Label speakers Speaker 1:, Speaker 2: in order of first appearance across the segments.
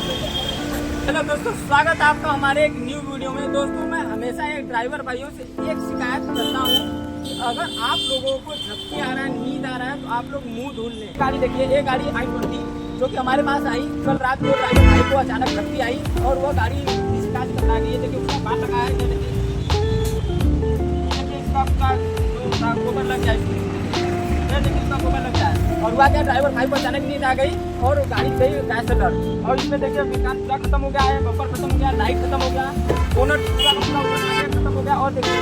Speaker 1: Hello दोस्तों, स्वागत है आपका हमारे एक न्यू वीडियो में। दोस्तों, मैं हमेशा एक ड्राइवर भाइयों से एक शिकायत करता हूँ कि अगर आप लोगों को झपकी आ रहा है, नींद आ रहा है, तो आप लोग मुंह धुल लें। गाड़ी देखिए, ये गाड़ी i20 जो कि हमारे पास आई कल रात को, ड्राइवर भाई को अचानक झपकी आई और वो गाड़ी शिकायत करना गई। देखिए उसका बाल लगा है, ये देखिए इसका गोबर लग जाए, इसका गोबर लग जाए। और हुआ क्या, ड्राइवर भाई को अचानक नींद आ गई और गाड़ी गई गैस सिलेंडर। और इसमें देखिए विकास पूरा खत्म हो गया है, बम्पर खत्म हो गया, लाइट खत्म हो गया, बोनट पूरा खत्म हो गया। और देखिए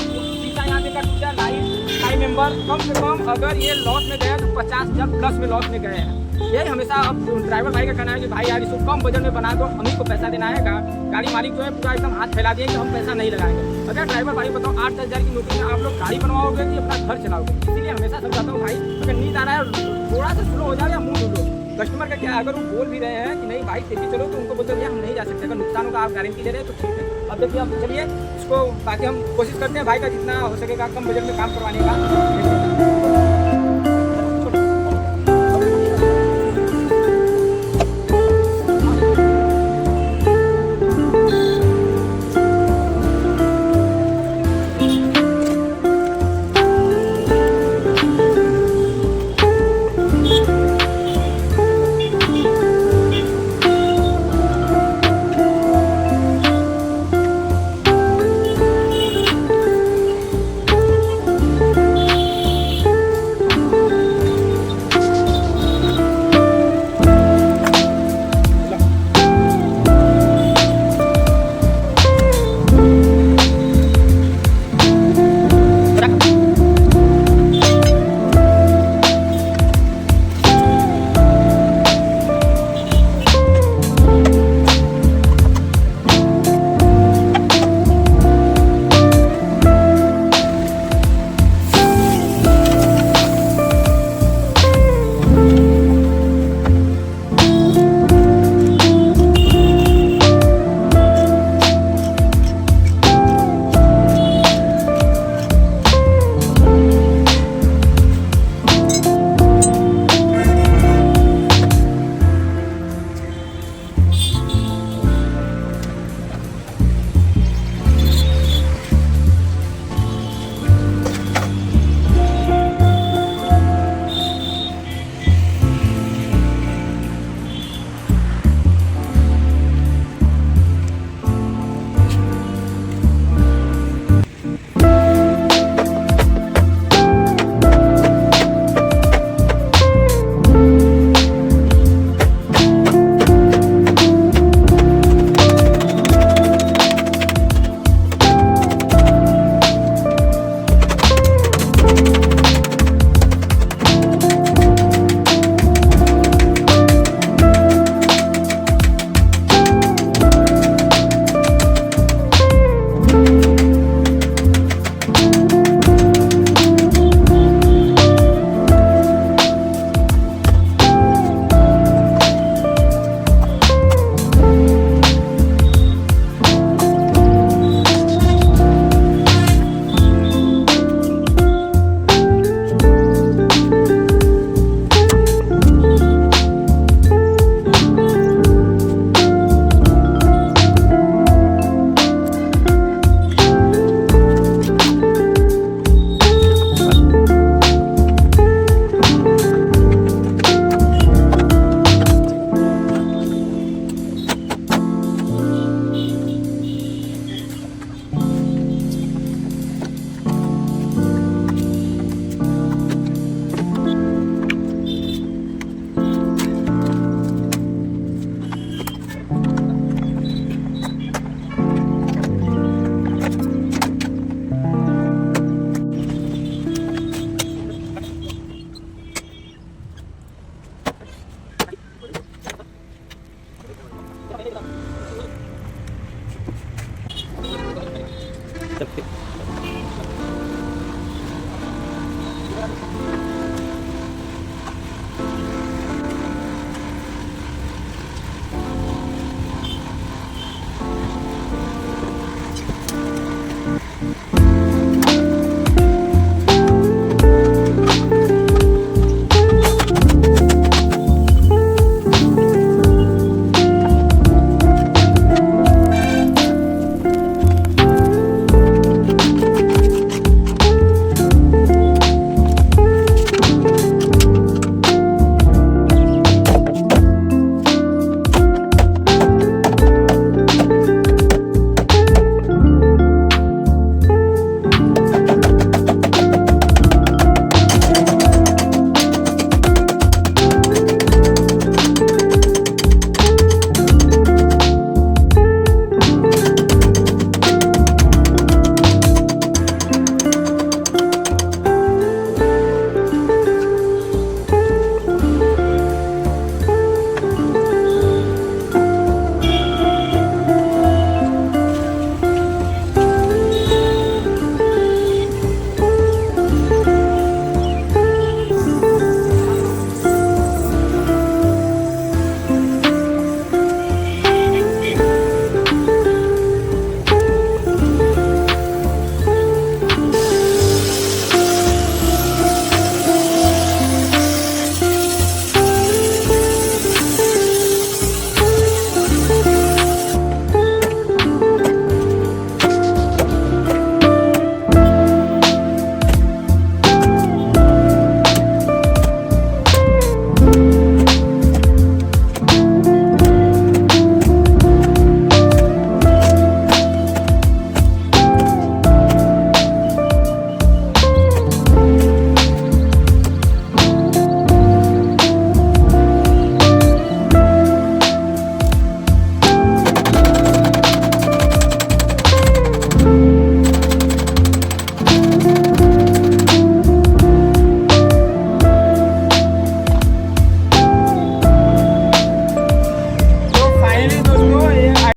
Speaker 1: शीशा यहाँ पे कट गया, लाइट टाइम मेंबर। कम से कम अगर ये लॉस में गया तो 50,000 प्लस में लॉस में गए हैं। यही हमेशा अब ड्राइवर भाई का कहना है कि भाई यार इसको कम बजट में बना दो, हम ही को पैसा देना है। गाड़ी मालिक जो है पूरा एकदम हाथ फैला दिए कि हम पैसा नहीं लगाएंगे। अगर ड्राइवर भाई बताओ 8-10 हज़ार की नौकरी में आप लोग गाड़ी बनवाओगे कि अपना घर चलाओगे। इसीलिए हमेशा समझाता हूँ भाई, अगर नींद आ रहा है थोड़ा सा स्लो हो जाओ या मुँह धुलो। कस्टमर का क्या, अगर वो बोल भी रहे हैं कि नहीं भाई तेजी चलो, तो उनको बोलते भैया हम नहीं जा सकते, अगर नुकसान होगा आप गारंटी दे रहे हैं तो ठीक है। अब देखिए, अब चलिए इसको बाकी हम कोशिश करते हैं भाई का जितना हो सकेगा कम बजट में काम करवाने का।